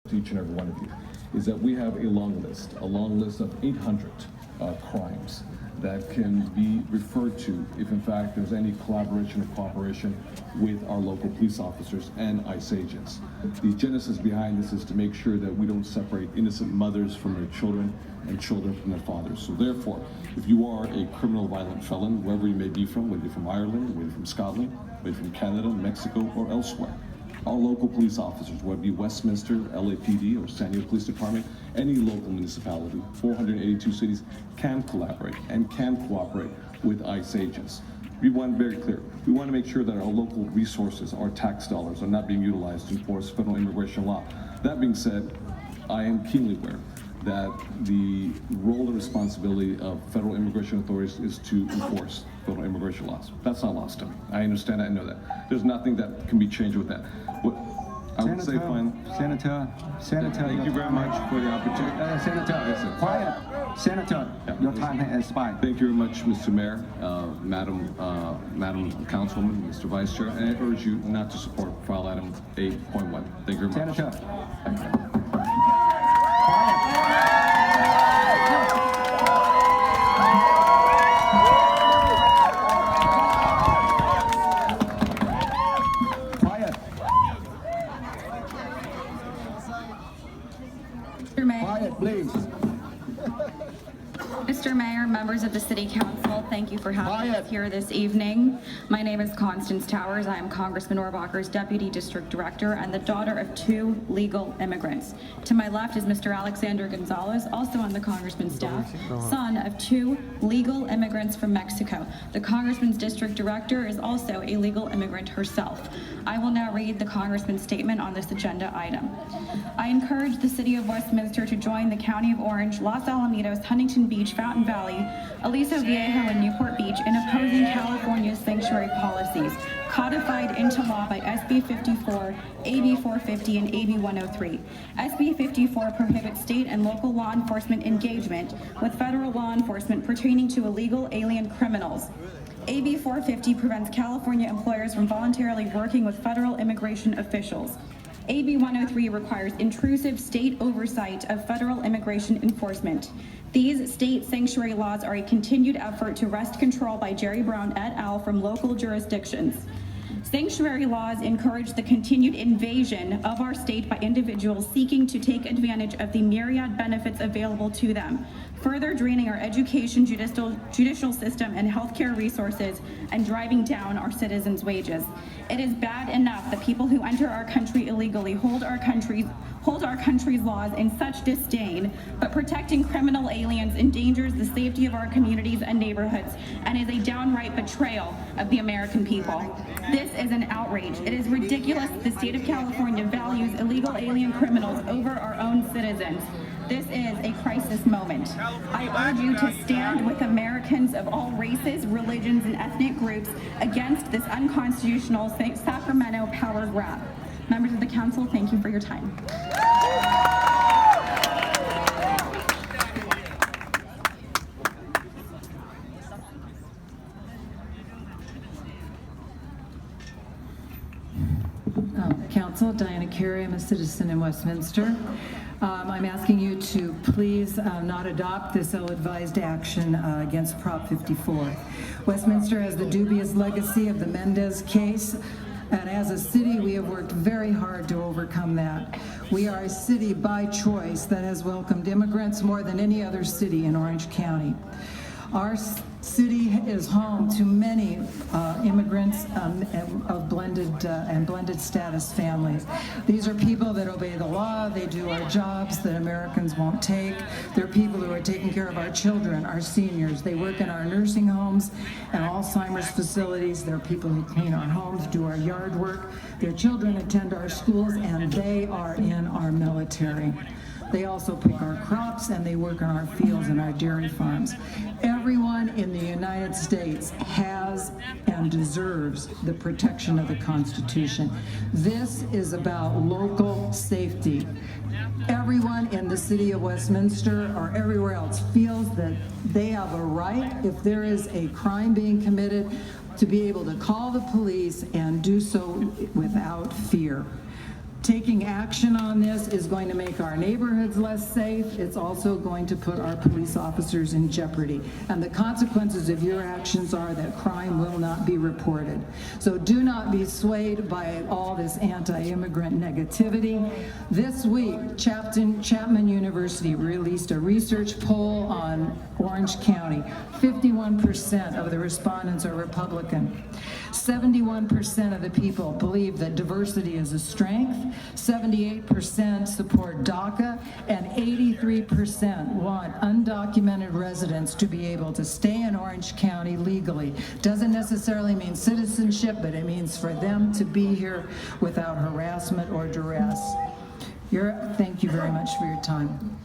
to each and every one of you is that we have a long list of 800 crimes that can be referred to if in fact there's any collaboration or cooperation with our local police officers and ICE agents. The genesis behind this is to make sure that we don't separate innocent mothers from their children and children from their fathers. So therefore, if you are a criminal violent felon, wherever you may be from, whether you're from Ireland, whether you're from Scotland, whether you're from Canada, Mexico, or elsewhere, our local police officers, whether it be Westminster, LAPD, or San Diego Police Department, any local municipality, 482 cities, can collaborate and can cooperate with ICE agents. We want very clear. We want to make sure that our local resources, our tax dollars, are not being utilized to enforce federal immigration law. That being said, I am keenly aware that the role and responsibility of federal immigration authorities is to enforce federal immigration laws. That's not lost to me. I understand that, I know that. There's nothing that can be changed with that. What I would say, Senator, thank you very much for the opportunity. Senator, yes, sir. Quiet. Senator, your time has expired. Thank you very much, Mr. Mayor, Madam Councilwoman, Mr. Vice Chair, and I urge you not to support file item 8.1. Thank you very much. Senator. Please. Mr. Mayor, members of the City Council, thank you for having us here this evening. My name is Constance Towers. I am Congressman Rohrabacher's Deputy District Director and the daughter of 2 legal immigrants. To my left is Mr. Alexander Gonzalez, also on the Congressman's staff, son of 2 legal immigrants from Mexico. The Congressman's District Director is also a legal immigrant herself. I will now read the Congressman's statement on this agenda item. I encourage the City of Westminster to join the County of Orange, Los Alamitos, Huntington Beach, Fountain Valley, Aliso Viejo, and Newport Beach in opposing California's sanctuary policies, codified into law by SB 54, AB 450, and AB 103. SB 54 prohibits state and local law enforcement engagement with federal law enforcement pertaining to illegal alien criminals. AB 450 prevents California employers from voluntarily working with federal immigration officials. AB 103 requires intrusive state oversight of federal immigration enforcement. These state sanctuary laws are a continued effort to wrest control by Jerry Brown et al. From local jurisdictions. Sanctuary laws encourage the continued invasion of our state by individuals seeking to take advantage of the myriad benefits available to them, further draining our education, judicial system, and healthcare resources, and driving down our citizens' wages. It is bad enough that people who enter our country illegally hold our country's laws in such disdain, but protecting criminal aliens endangers the safety of our communities and neighborhoods and is a downright betrayal of the American people. This is an outrage. It is ridiculous that the state of California values illegal alien criminals over our own citizens. This is a crisis moment. I urge you to stand with Americans of all races, religions, and ethnic groups against this unconstitutional Sacramento power grab. Members of the council, thank you for your time. Council, Diana Carey, I'm a citizen in Westminster. I'm asking you to please not adopt this ill-advised action against Prop 54. Westminster has the dubious legacy of the Mendez case, and as a city, we have worked very hard to overcome that. We are a city by choice that has welcomed immigrants more than any other city in Orange County. Our city is home to many immigrants of blended status families. These are people that obey the law. They do our jobs that Americans won't take. They're people who are taking care of our children, our seniors. They work in our nursing homes and Alzheimer's facilities. They're people who clean our homes, do our yard work. Their children attend our schools, and they are in our military. They also pick our crops and they work on our fields and our dairy farms. Everyone in the United States has and deserves the protection of the Constitution. This is about local safety. Everyone in the city of Westminster or everywhere else feels that they have a right, if there is a crime being committed, to be able to call the police and do so without fear. Taking action on this is going to make our neighborhoods less safe. It's also going to put our police officers in jeopardy. And the consequences of your actions are that crime will not be reported. So do not be swayed by all this anti-immigrant negativity. This week, Chapman University released a research poll on Orange County. 51% of the respondents are Republican. 71% of the people believe that diversity is a strength. 78% support DACA, and 83% want undocumented residents to be able to stay in Orange County legally. Doesn't necessarily mean citizenship, but it means for them to be here without harassment or duress. Thank you very much for your time.